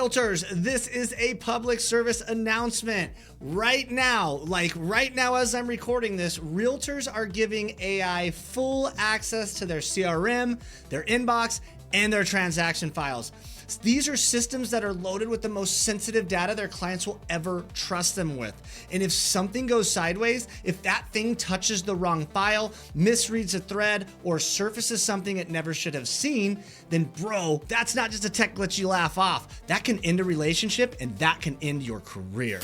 Realtors, this is a public service announcement. Right now as I'm recording this, Realtors are giving AI full access to their CRM, their inbox, and their transaction files. These are systems that are loaded with the most sensitive data their clients will ever trust them with. And if something goes sideways, if that thing touches the wrong file, misreads a thread, or surfaces something it never should have seen, then bro, that's not just a tech glitch you laugh off. That can end a relationship and that can end your career.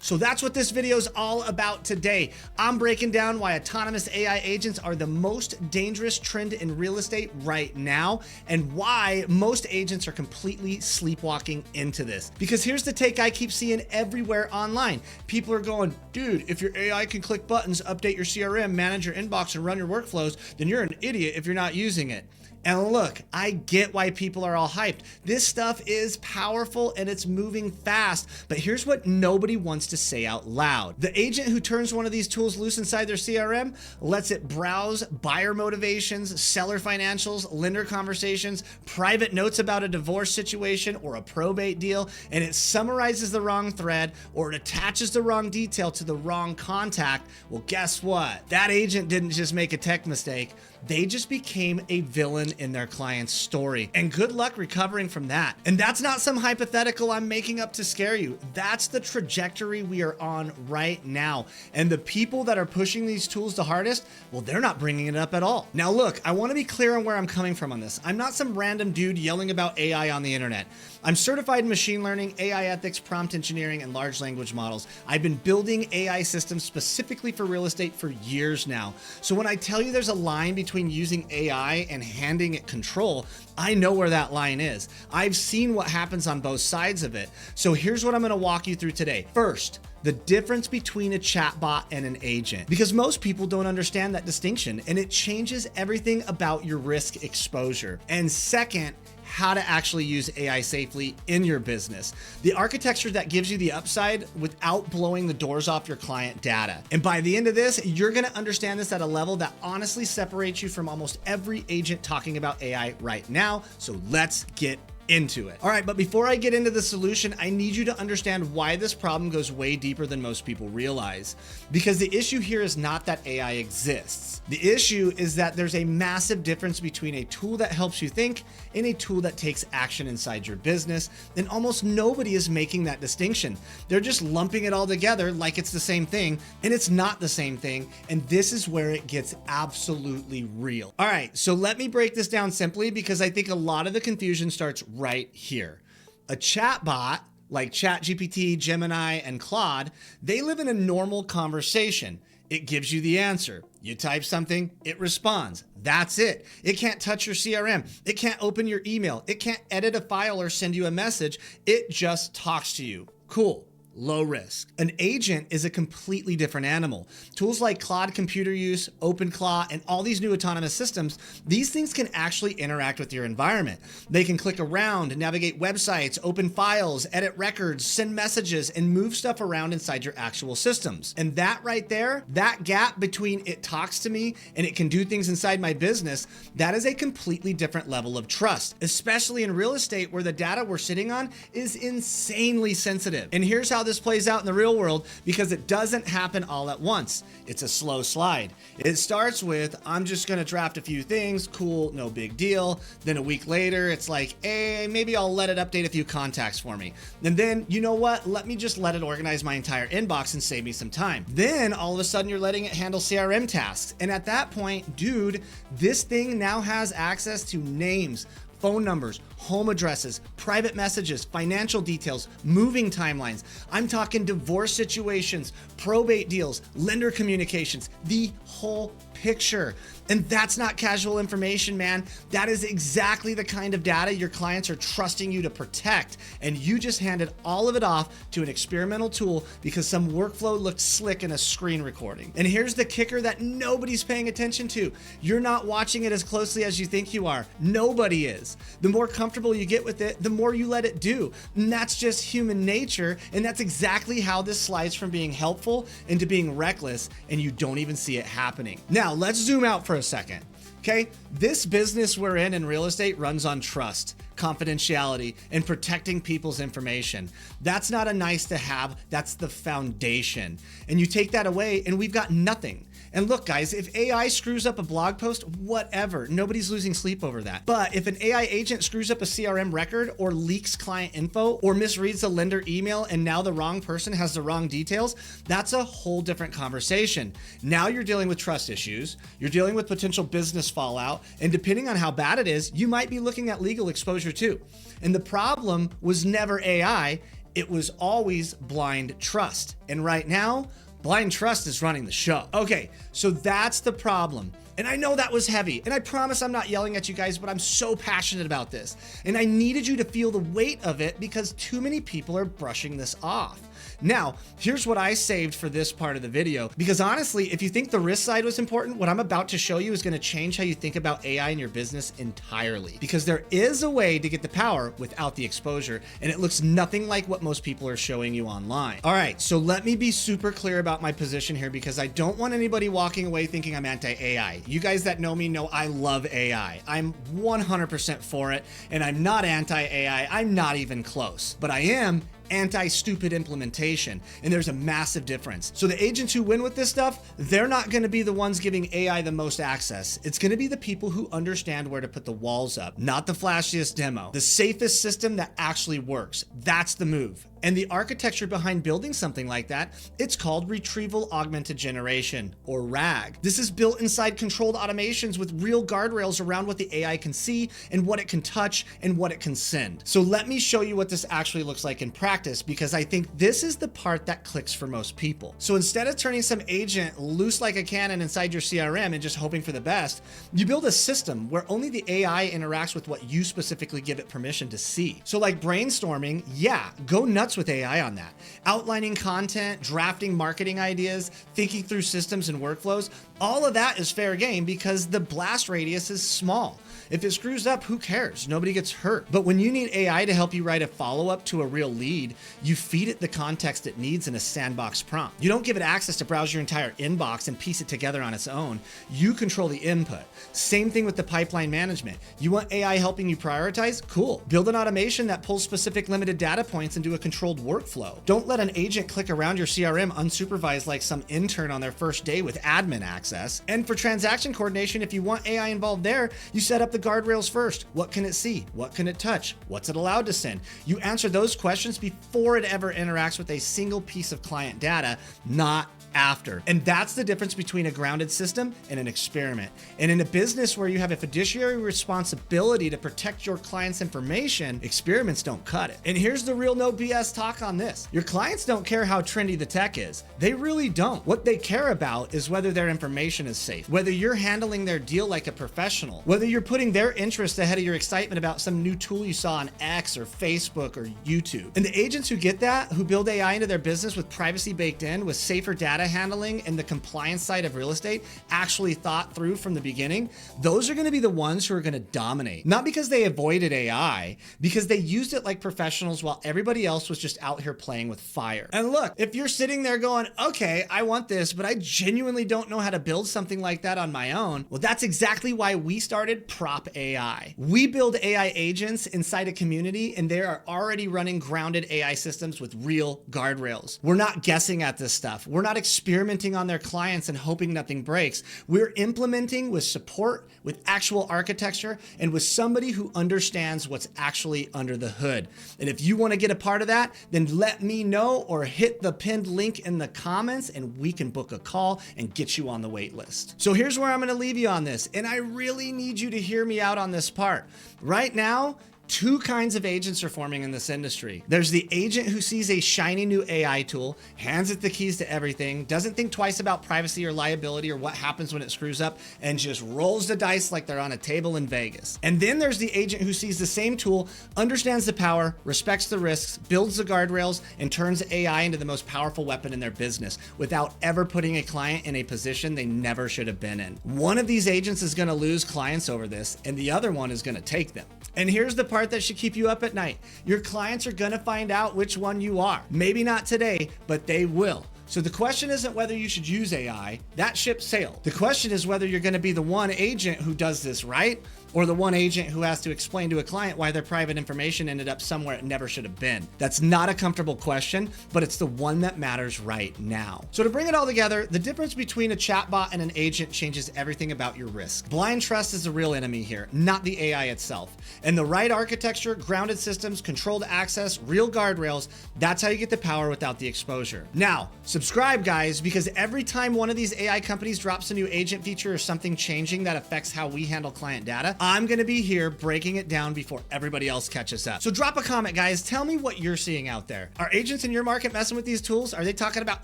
So that's what this video is all about today. I'm breaking down why autonomous AI agents are the most dangerous trend in real estate right now, and why most agents are completely sleepwalking into this. Because here's the take I keep seeing everywhere online. People are going, dude, if your AI can click buttons, update your CRM, manage your inbox, and run your workflows, then you're an idiot if you're not using it. And look, I get why people are all hyped. This stuff is powerful and it's moving fast, but here's what nobody wants to say out loud. The agent who turns one of these tools loose inside their CRM lets it browse buyer motivations, seller financials, lender conversations, private notes about a divorce situation or a probate deal, and it summarizes the wrong thread or it attaches the wrong detail to the wrong contact. Well, guess what? That agent didn't just make a tech mistake. They just became a villain in their client's story. And good luck recovering from that. And that's not some hypothetical I'm making up to scare you. That's the trajectory we are on right now. And the people that are pushing these tools the hardest, well, they're not bringing it up at all. Now look, I want to be clear on where I'm coming from on this. I'm not some random dude yelling about AI on the internet. I'm certified in machine learning, AI ethics, prompt engineering, and large language models. I've been building AI systems specifically for real estate for years now. So when I tell you there's a line between using AI and handing it control, I know where that line is. I've seen what happens on both sides of it. So here's what I'm going to walk you through today. First, the difference between a chatbot and an agent, because most people don't understand that distinction, and it changes everything about your risk exposure. And second, how to actually use AI safely in your business. The architecture that gives you the upside without blowing the doors off your client data. And by the end of this, you're gonna understand this at a level that honestly separates you from almost every agent talking about AI right now. So let's get into it. All right, but before I get into the solution, I need you to understand why this problem goes way deeper than most people realize. Because the issue here is not that AI exists. The issue is that there's a massive difference between a tool that helps you think and a tool that takes action inside your business, and almost nobody is making that distinction. They're just lumping it all together like it's the same thing, and it's not the same thing, and this is where it gets absolutely real. All right, so let me break this down simply because I think a lot of the confusion starts right here. A chatbot like ChatGPT, Gemini, and Claude, they live in a normal conversation. It gives you the answer. You type something, it responds. That's it. It can't touch your CRM. It can't open your email. It can't edit a file or send you a message. It just talks to you. Cool. Low risk. An agent is a completely different animal. Tools like Claude Computer Use, OpenClaw, and all these new autonomous systems, these things can actually interact with your environment. They can click around, navigate websites, open files, edit records, send messages, and move stuff around inside your actual systems. And that right there, that gap between it talks to me and it can do things inside my business, that is a completely different level of trust, especially in real estate where the data we're sitting on is insanely sensitive. And here's how this plays out in the real world, because it doesn't happen all at once. It's a slow slide. It starts with, I'm just going to draft a few things. Cool. No big deal. Then a week later, it's like, hey, maybe I'll let it update a few contacts for me. And then, you know what? Let me just let it organize my entire inbox and save me some time. Then all of a sudden you're letting it handle CRM tasks. And at that point, dude, this thing now has access to names, phone numbers, home addresses, private messages, financial details, moving timelines. I'm talking divorce situations, probate deals, lender communications, the whole picture. And that's not casual information, man. That is exactly the kind of data your clients are trusting you to protect. And you just handed all of it off to an experimental tool because some workflow looked slick in a screen recording. And here's the kicker that nobody's paying attention to. You're not watching it as closely as you think you are. Nobody is. The more comfortable you get with it, the more you let it do. And that's just human nature. And that's exactly how this slides from being helpful into being reckless, and you don't even see it happening. Now, let's zoom out for a second. Okay, this business we're in real estate runs on trust, confidentiality, and protecting people's information. That's not a nice to have, that's the foundation. And you take that away and we've got nothing. And look, guys, if AI screws up a blog post, whatever, nobody's losing sleep over that. But if an AI agent screws up a CRM record or leaks client info or misreads the lender email and now the wrong person has the wrong details, that's a whole different conversation. Now you're dealing with trust issues, you're dealing with potential business fallout, and depending on how bad it is, you might be looking at legal exposure too. And the problem was never AI, it was always blind trust. And right now, blind trust is running the show. Okay, so that's the problem. And I know that was heavy, and I promise I'm not yelling at you guys, but I'm so passionate about this. And I needed you to feel the weight of it because too many people are brushing this off. Now, here's what I saved for this part of the video, because honestly, if you think the risk side was important, what I'm about to show you is going to change how you think about AI in your business entirely, because there is a way to get the power without the exposure, and it looks nothing like what most people are showing you online. All right, so let me be super clear about my position here, because I don't want anybody walking away thinking I'm anti-AI. You guys that know me know I love AI. I'm 100% for it, and I'm not anti-AI. I'm not even close, but I am anti-stupid implementation, and there's a massive difference. So the agents who win with this stuff, they're not going to be the ones giving AI the most access. It's going to be the people who understand where to put the walls up, not the flashiest demo, the safest system that actually works. That's the move. And the architecture behind building something like that, it's called Retrieval Augmented Generation, or RAG. This is built inside controlled automations with real guardrails around what the AI can see and what it can touch and what it can send. So let me show you what this actually looks like in practice, because I think this is the part that clicks for most people. So instead of turning some agent loose like a cannon inside your CRM and just hoping for the best, you build a system where only the AI interacts with what you specifically give it permission to see. So like brainstorming, yeah, go nuts with AI on that. Outlining content, drafting marketing ideas, thinking through systems and workflows, all of that is fair game because the blast radius is small. If it screws up, who cares? Nobody gets hurt. But when you need AI to help you write a follow-up to a real lead, you feed it the context it needs in a sandbox prompt. You don't give it access to browse your entire inbox and piece it together on its own. You control the input. Same thing with the pipeline management. You want AI helping you prioritize? Cool. Build an automation that pulls specific limited data points into a controlled workflow. Don't let an agent click around your CRM unsupervised like some intern on their first day with admin access. And for transaction coordination, if you want AI involved there, you set up the guardrails first. What can it see? What can it touch? What's it allowed to send? You answer those questions before it ever interacts with a single piece of client data, not after. And that's the difference between a grounded system and an experiment. And in a business where you have a fiduciary responsibility to protect your client's information, experiments don't cut it. And here's the real no BS talk on this. Your clients don't care how trendy the tech is. They really don't. What they care about is whether their information is safe, whether you're handling their deal like a professional, whether you're putting their interests ahead of your excitement about some new tool you saw on X or Facebook or YouTube. And the agents who get that, who build AI into their business with privacy baked in, with safer data handling and the compliance side of real estate actually thought through from the beginning, those are going to be the ones who are going to dominate. Not because they avoided AI, because they used it like professionals while everybody else was just out here playing with fire. And look, if you're sitting there going, okay, I want this, but I genuinely don't know how to build something like that on my own, well, that's exactly why we started Prop AI. We build AI agents inside a community, and they are already running grounded AI systems with real guardrails. We're not guessing at this stuff. We're not experimenting on their clients and hoping nothing breaks. We're implementing with support, with actual architecture, and with somebody who understands what's actually under the hood. And if you want to get a part of that, then let me know or hit the pinned link in the comments and we can book a call and get you on the wait list. So here's where I'm going to leave you on this. And I really need you to hear me out on this part. Right now, two kinds of agents are forming in this industry. There's the agent who sees a shiny new AI tool, hands it the keys to everything, doesn't think twice about privacy or liability or what happens when it screws up, and just rolls the dice like they're on a table in Vegas. And then there's the agent who sees the same tool, understands the power, respects the risks, builds the guardrails, and turns AI into the most powerful weapon in their business without ever putting a client in a position they never should have been in. One of these agents is going to lose clients over this, and the other one is going to take them. And here's the part that should keep you up at night. Your clients are going to find out which one you are. Maybe not today, but they will. So the question isn't whether you should use AI, that ship sailed. The question is whether you're gonna be the one agent who does this right, or the one agent who has to explain to a client why their private information ended up somewhere it never should have been. That's not a comfortable question, but it's the one that matters right now. So to bring it all together, the difference between a chatbot and an agent changes everything about your risk. Blind trust is the real enemy here, not the AI itself. And the right architecture, grounded systems, controlled access, real guardrails, that's how you get the power without the exposure. Now, subscribe guys, because every time one of these AI companies drops a new agent feature or something changing that affects how we handle client data, I'm gonna be here breaking it down before everybody else catches up. So drop a comment, guys. Tell me what you're seeing out there. Are agents in your market messing with these tools? Are they talking about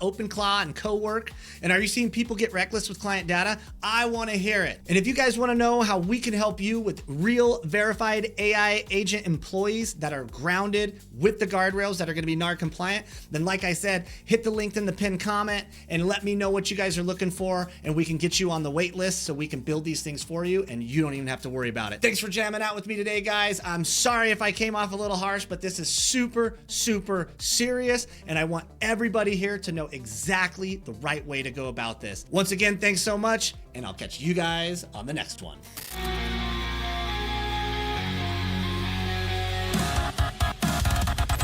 OpenClaw and co-work? And are you seeing people get reckless with client data? I wanna hear it. And if you guys wanna know how we can help you with real verified AI agent employees that are grounded with the guardrails that are gonna be NAR compliant, then like I said, hit the link in the pinned comment and let me know what you guys are looking for, and we can get you on the wait list so we can build these things for you and you don't even have to worry about it. Thanks for jamming out with me today, guys. I'm sorry if I came off a little harsh, but this is super, super serious, and I want everybody here to know exactly the right way to go about this. Once again, thanks so much, and I'll catch you guys on the next one.